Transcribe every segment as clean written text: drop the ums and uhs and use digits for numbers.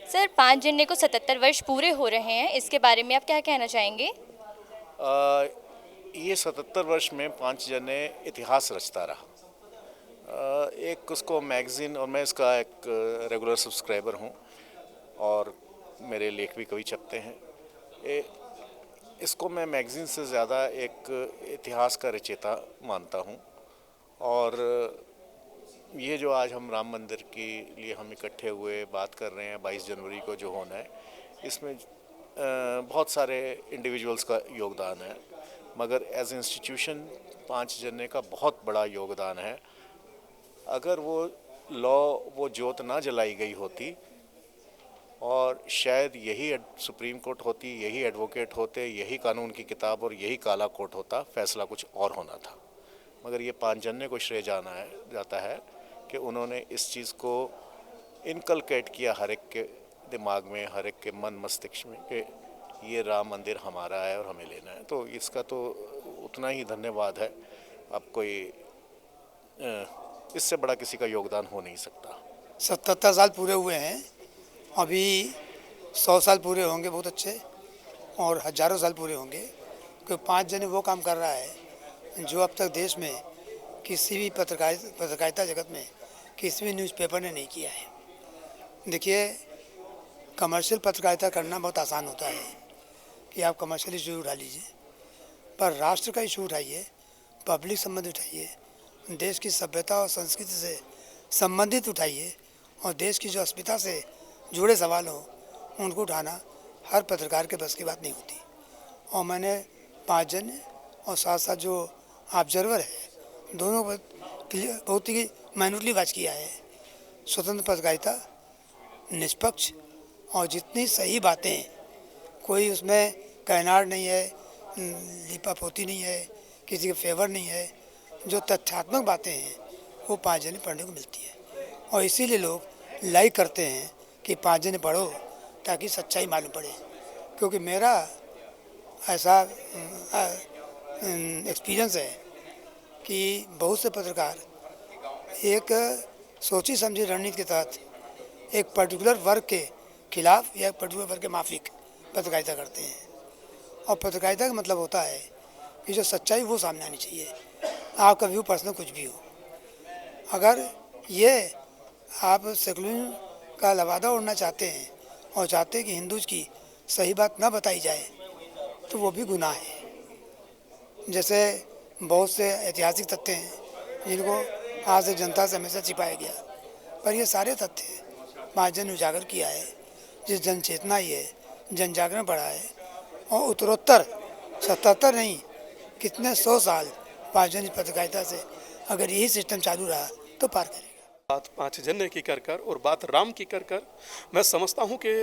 Sir 5 जनवरी को 77 वर्ष पूरे हो रहे हैं, इसके बारे में आप क्या कहना चाहेंगे? अ, ये 77 वर्ष में 5 जने इतिहास रचता रहा। एक उसको मैगज़ीन, और मैं इसका एक रेगुलर सब्सक्राइबर हूँ और मेरे लेख भी कभी छपते हैं। इसको मैं मैगज़ीन से ज़्यादा एक इतिहास का रचयिता मानता हूँ। और ये जो आज हम राम मंदिर के लिए हम इकट्ठे हुए बात कर रहे हैं 22 जनवरी को जो होना है, इसमें बहुत सारे इंडिविजुअल्स का योगदान है, मगर एज इंस्टीट्यूशन 5 जने का बहुत बड़ा योगदान है। अगर वो ज्योत ना जलाई गई होती और शायद यही सुप्रीम कोर्ट होती, यही एडवोकेट होते, यही कानून की किताब और यही काला कोर्ट होता, फैसला कुछ और होना था। मगर ये 5 जने को श्रेय जाता है कि उन्होंने इस चीज़ को इनकलकेट किया हर एक के दिमाग में, हर एक के मन मस्तिष्क में, कि ये राम मंदिर हमारा है और हमें लेना है। तो इसका तो उतना ही धन्यवाद है। अब कोई इससे बड़ा किसी का योगदान हो नहीं सकता। 77 साल पूरे हुए हैं, अभी 100 साल पूरे होंगे बहुत अच्छे, और हज़ारों साल पूरे होंगे। क्योंकि 5 जने वो काम कर रहा है जो अब तक देश में किसी भी पत्रकारिता जगत में किसी भी न्यूज़पेपर ने नहीं किया है। देखिए, कमर्शियल पत्रकारिता करना बहुत आसान होता है कि आप कमर्शियल इशू उठा लीजिए, पर राष्ट्र का इशू उठाइए, पब्लिक संबंध उठाइए, देश की सभ्यता और संस्कृति से संबंधित उठाइए, और देश की जो अस्मिता से जुड़े सवाल हों उनको उठाना हर पत्रकार के बस की बात नहीं होती। और मैंने 5 जन और साथ साथ जो ऑब्जर्वर है, दोनों बहुत ही माइन्यूटली वाच किया है। स्वतंत्र पत्रकारिता, निष्पक्ष, और जितनी सही बातें, कोई उसमें कहनार नहीं है, लिपापोती नहीं है, किसी के फेवर नहीं है, जो तथ्यात्मक बातें हैं वो 5 जने पढ़ने को मिलती है। और इसीलिए लोग लाइक करते हैं कि 5 जने पढ़ो ताकि सच्चाई मालूम पड़े। क्योंकि मेरा ऐसा एक्सपीरियंस है कि बहुत से पत्रकार एक सोची समझी रणनीति के तहत एक पर्टिकुलर वर्ग के खिलाफ या एक पर्टिकुलर वर्ग के माफिक पत्रकारिता करते हैं। और पत्रकारिता का मतलब होता है कि जो सच्चाई वो सामने आनी चाहिए, आपका व्यू पर्सनल कुछ भी हो। अगर ये आप सेकुलरिज्म का लवादा उड़ना चाहते हैं और चाहते हैं कि हिंदूज की सही बात ना बताई जाए, तो वो भी गुनाह है। जैसे बहुत से ऐतिहासिक तथ्य हैं जिनको आज से जनता से हमेशा छिपाया गया, पर ये सारे तथ्य 5 जन उजागर किया है, जिस जन चेतना ये जन जागरण बढ़ा है। और उत्तरोत्तर 77 नहीं, कितने 100 साल 5 जन पत्रकारिता से अगर यही सिस्टम चालू रहा तो पार करेगा। बात 5 जने की कर कर और बात राम की कर कर मैं समझता हूँ कि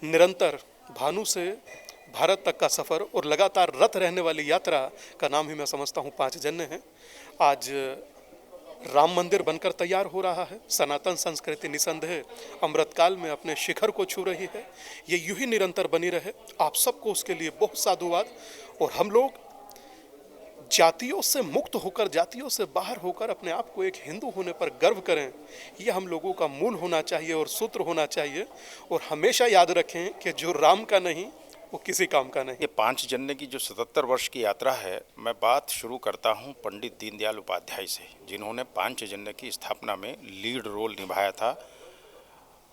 निरंतर भानु से भारत तक का सफ़र और लगातार रत रहने वाली यात्रा का नाम ही मैं समझता हूँ 5 जने हैं। आज राम मंदिर बनकर तैयार हो रहा है। सनातन संस्कृति निसंदेह अमृतकाल में अपने शिखर को छू रही है। ये यूं ही निरंतर बनी रहे। आप सबको उसके लिए बहुत साधुवाद। और हम लोग जातियों से मुक्त होकर, जातियों से बाहर होकर अपने आप को एक हिंदू होने पर गर्व करें, ये हम लोगों का मूल होना चाहिए और सूत्र होना चाहिए। और हमेशा याद रखें कि जो राम का नहीं वो किसी काम का नहीं। ये 5 जनवरी की जो 77 वर्ष की यात्रा है, मैं बात शुरू करता हूँ पंडित दीनदयाल उपाध्याय से, जिन्होंने 5 जनवरी की स्थापना में लीड रोल निभाया था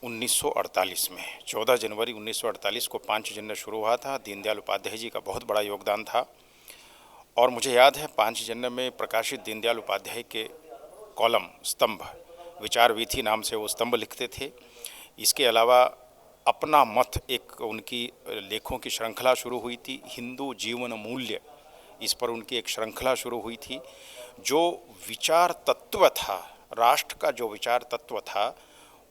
1948 में। 14 जनवरी 1948 को 5 जनवरी शुरू हुआ था। दीनदयाल उपाध्याय जी का बहुत बड़ा योगदान था। और मुझे याद है 5 जनवरी में प्रकाशित दीनदयाल उपाध्याय के कॉलम स्तंभ, विचार वीथी नाम से वो स्तंभ लिखते थे। इसके अलावा अपना मत, एक उनकी लेखों की श्रृंखला शुरू हुई थी, हिंदू जीवन मूल्य, इस पर उनकी एक श्रृंखला शुरू हुई थी। जो विचार तत्व था, राष्ट्र का जो विचार तत्व था,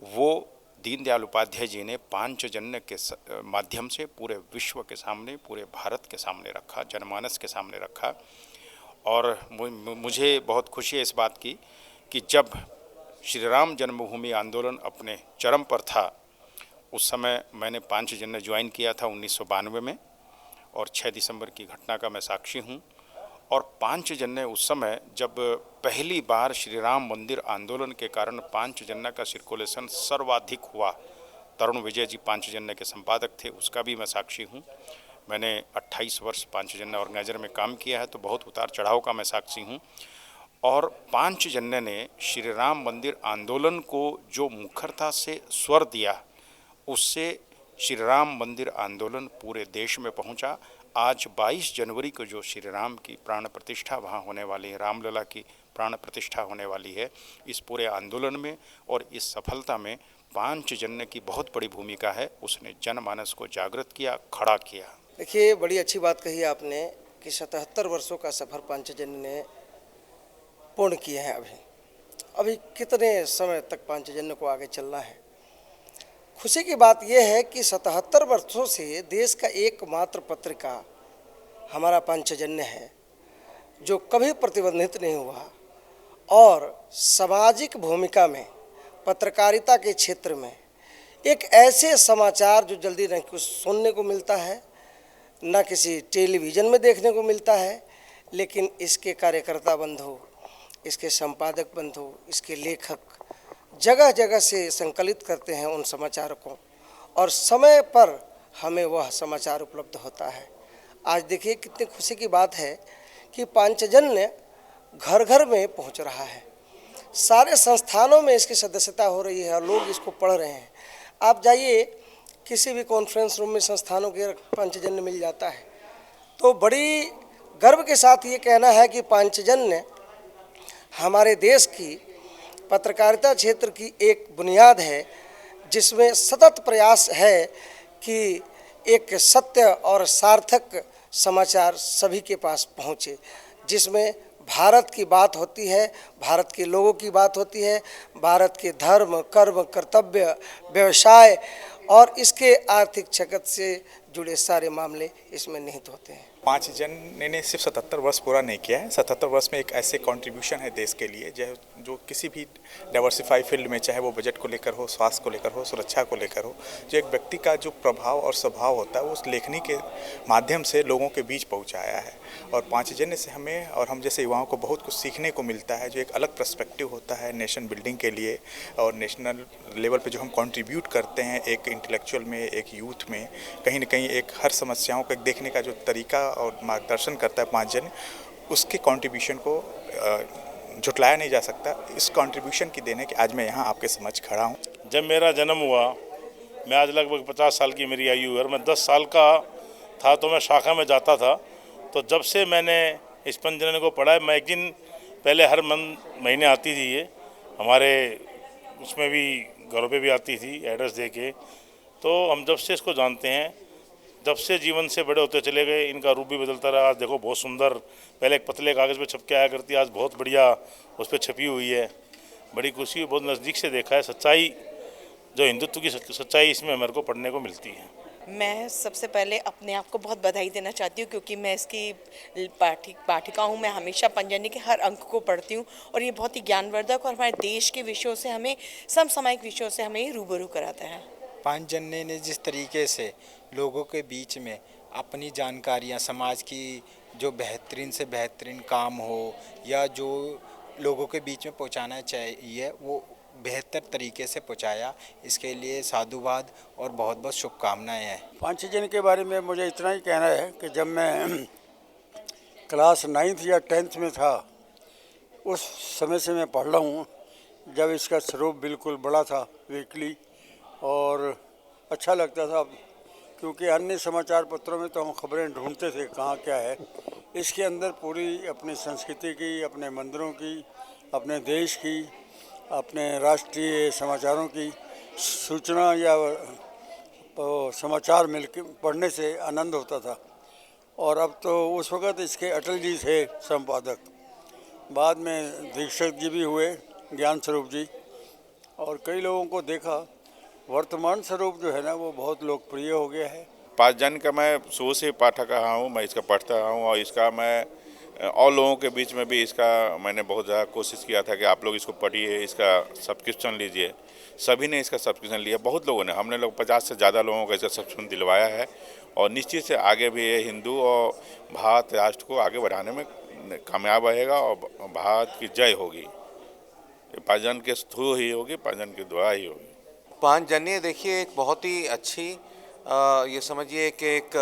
वो दीनदयाल उपाध्याय जी ने 5 जनवरी के माध्यम से पूरे विश्व के सामने, पूरे भारत के सामने रखा, जनमानस के सामने रखा। और मुझे बहुत खुशी है इस बात की कि जब श्री राम जन्मभूमि आंदोलन अपने चरम पर था, उस समय मैंने 5 जनवरी ज्वाइन किया था 1992 में, और 6 दिसंबर की घटना का मैं साक्षी हूँ। और 5 जनवरी उस समय जब पहली बार श्री राम मंदिर आंदोलन के कारण 5 जनवरी का सर्कुलेशन सर्वाधिक हुआ, तरुण विजय जी पांचजन्य के संपादक थे, उसका भी मैं साक्षी हूँ। मैंने 28 वर्ष पांचजन्य ऑर्गेनाइजर में काम किया है, तो बहुत उतार चढ़ाव का मैं साक्षी हूँ। और पांचजन्य ने श्री राम मंदिर आंदोलन को जो मुखरता से स्वर दिया, उससे श्री राम मंदिर आंदोलन पूरे देश में पहुंचा। आज 22 जनवरी को जो श्री राम की प्राण प्रतिष्ठा वहाँ होने वाली है, रामलला की प्राण प्रतिष्ठा होने वाली है, इस पूरे आंदोलन में और इस सफलता में पांचजन्य की बहुत बड़ी भूमिका है। उसने जनमानस को जागृत किया, खड़ा किया। देखिए, बड़ी अच्छी बात कही आपने कि 77 वर्षों का सफ़र पांचजन्य ने पूर्ण किया है। अभी कितने समय तक पांचजन्य को आगे चलना है। खुशी की बात यह है कि 77 वर्षों से देश का एकमात्र पत्रिका हमारा पांचजन्य है, जो कभी प्रतिबंधित नहीं हुआ और सामाजिक भूमिका में, पत्रकारिता के क्षेत्र में एक ऐसे समाचार जो जल्दी न कुछ सुनने को मिलता है, न किसी टेलीविज़न में देखने को मिलता है, लेकिन इसके कार्यकर्ता बंधु, इसके संपादक बंधु, इसके लेखक जगह जगह से संकलित करते हैं उन समाचारों को और समय पर हमें वह समाचार उपलब्ध होता है। आज देखिए कितनी खुशी की बात है कि पांचजन्य घर घर में पहुंच रहा है, सारे संस्थानों में इसकी सदस्यता हो रही है और लोग इसको पढ़ रहे हैं। आप जाइए किसी भी कॉन्फ्रेंस रूम में संस्थानों के पांचजन्य मिल जाता है। तो बड़ी गर्व के साथ ये कहना है कि पांचजन्य हमारे देश की पत्रकारिता क्षेत्र की एक बुनियाद है, जिसमें सतत प्रयास है कि एक सत्य और सार्थक समाचार सभी के पास पहुँचे, जिसमें भारत की बात होती है, भारत के लोगों की बात होती है, भारत के धर्म, कर्म, कर्तव्य, व्यवसाय और इसके आर्थिक जगत से जुड़े सारे मामले इसमें निहित होते हैं। पांचजन्य ने सिर्फ 77 वर्ष पूरा नहीं किया है। 77 वर्ष में एक ऐसे कंट्रीब्यूशन है देश के लिए जो किसी भी डाइवर्सिफाई फील्ड में, चाहे वो बजट को लेकर हो, स्वास्थ्य को लेकर हो, सुरक्षा को लेकर हो, जो एक व्यक्ति का जो प्रभाव और स्वभाव होता है वो उस लेखनी के माध्यम से लोगों के बीच पहुंचाया है। और पांचजन्य से हमें और हम जैसे युवाओं को बहुत कुछ सीखने को मिलता है, जो एक अलग पर्सपेक्टिव होता है नेशन बिल्डिंग के लिए और नेशनल लेवल पे जो हम कंट्रीब्यूट करते हैं एक इंटेलेक्चुअल में, एक यूथ में, कहीं ना कहीं एक हर समस्याओं को देखने का जो तरीका और मार्गदर्शन करता है पांचजन्य, उसके कंट्रीब्यूशन को झुटलाया नहीं जा सकता। इस कंट्रीब्यूशन की देने के आज मैं यहाँ आपके समझ खड़ा हूँ। जब मेरा जन्म हुआ, मैं आज लगभग 50 साल की मेरी आयु है और मैं 10 साल का था तो मैं शाखा में जाता था। तो जब से मैंने इस पांचजन्य को पढ़ा है, मैगजीन पहले हर महीने आती थी, ये हमारे उसमें भी घरों पे भी आती थी एड्रेस दे के। तो हम जब से इसको जानते हैं, जब से जीवन से बड़े होते चले गए, इनका रूप भी बदलता रहा। आज देखो बहुत सुंदर, पहले एक पतले कागज़ पे छप के आया करती, आज बहुत बढ़िया उस पर छपी हुई है। बड़ी खुशी हुई, बहुत नज़दीक से देखा है सच्चाई, जो हिंदुत्व की सच्चाई इसमें मेरे को पढ़ने को मिलती है। मैं सबसे पहले अपने आप को बहुत बधाई देना चाहती हूँ, क्योंकि मैं इसकी पाठिका हूँ। मैं हमेशा पांचजन्य के हर अंक को पढ़ती हूँ और ये बहुत ही ज्ञानवर्धक और हमारे देश के विषयों से, हमें समसामयिक विषयों से हमें रूबरू कराता है। पांचजन्य ने जिस तरीके से लोगों के बीच में अपनी जानकारियाँ, समाज की जो बेहतरीन से बेहतरीन काम हो या जो लोगों के बीच में पहुँचाना चाहिए, वो बेहतर तरीके से पहुँचाया, इसके लिए साधुवाद और बहुत बहुत शुभकामनाएं हैं। पांचजन्य के बारे में मुझे इतना ही कहना है कि जब मैं क्लास 9th या 10th में था, उस समय से मैं पढ़ रहा हूँ, जब इसका स्वरूप बिल्कुल बड़ा था, वीकली, और अच्छा लगता था, क्योंकि अन्य समाचार पत्रों में तो हम खबरें ढूंढते थे कहाँ क्या है। इसके अंदर पूरी अपनी संस्कृति की, अपने मंदिरों की, अपने देश की, अपने राष्ट्रीय समाचारों की सूचना या समाचार मिल के पढ़ने से आनंद होता था। और अब तो उस वक़्त इसके अटल जी थे संपादक, बाद में दीक्षित जी भी हुए, ज्ञान स्वरूप जी, और कई लोगों को देखा। वर्तमान स्वरूप जो है ना, वो बहुत लोकप्रिय हो गया है। पांचजन्य का मैं शुरू से पाठक रहा हूँ, मैं इसका पढ़ता रहा हूँ और इसका मैं और लोगों के बीच में भी इसका मैंने बहुत ज़्यादा कोशिश किया था कि आप लोग इसको पढ़िए, इसका सब्सक्रिप्शन लीजिए। सभी ने इसका सब्सक्रिप्शन लिया, बहुत लोगों ने, हमने लोग 50 से ज़्यादा लोगों का इसका सब्सक्रिप्शन दिलवाया है और निश्चित से आगे भी ये हिंदू और भारत राष्ट्र को आगे बढ़ाने में कामयाब रहेगा और भारत की जय होगी। पांचजन्य के थ्रू ही होगी, पांचजन्य के द्वारा ही होगी। पांचजन्य देखिए एक बहुत ही अच्छी ये समझिए कि एक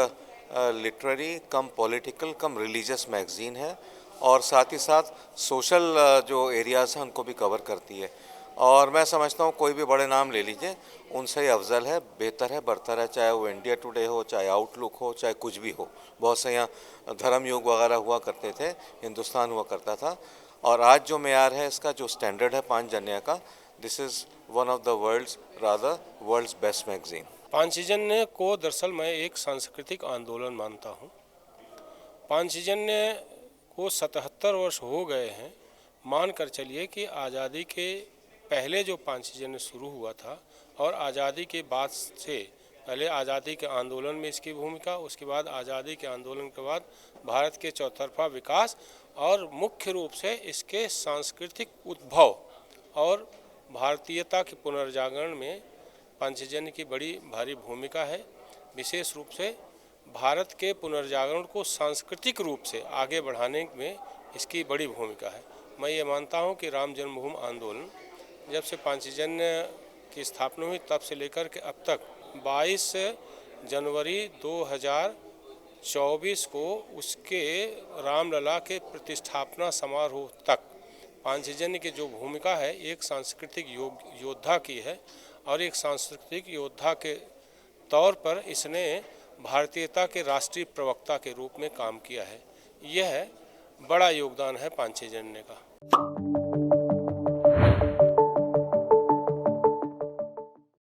लिटरेरी कम पॉलिटिकल कम रिलीजियस मैगज़ीन है और साथ ही साथ सोशल जो एरियाज़ हैं उनको भी कवर करती है। और मैं समझता हूँ कोई भी बड़े नाम ले लीजिए, उनसे ही अफजल है, बेहतर है, बरतर है, चाहे वो इंडिया टुडे हो, चाहे आउटलुक हो, चाहे कुछ भी हो। बहुत से यहाँ धर्म युग वगैरह हुआ करते थे, हिंदुस्तान हुआ करता था, और आज जो मेयार है इसका, जो स्टैंडर्ड है पांचजन्य का, this is one of the world's best magazine. Panchjanya को दरअसल मैं एक सांस्कृतिक आंदोलन मानता हूँ। पांचजन्य को 77 वर्ष हो गए हैं। मान कर चलिए कि आज़ादी के पहले जो पांचजन्य शुरू हुआ था और आज़ादी के बाद से, पहले आज़ादी के आंदोलन में इसकी भूमिका, उसके बाद आज़ादी के आंदोलन के बाद भारत के चौतरफा विकास और मुख्य रूप से इसके सांस्कृतिक उद्भव और भारतीयता के पुनर्जागरण में पांचजन्य की बड़ी भारी भूमिका है। विशेष रूप से भारत के पुनर्जागरण को सांस्कृतिक रूप से आगे बढ़ाने में इसकी बड़ी भूमिका है। मैं ये मानता हूँ कि राम जन्मभूमि आंदोलन जब से पांचजन्य की स्थापना हुई तब से लेकर के अब तक 22 जनवरी 2024 को उसके रामलला के प्रतिष्ठापना समारोह तक पांचजन्य की जो भूमिका है एक सांस्कृतिक योद्धा की है और एक सांस्कृतिक योद्धा के तौर पर इसने भारतीयता के राष्ट्रीय प्रवक्ता के रूप में काम किया है। यह बड़ा योगदान है पांचजन्य का।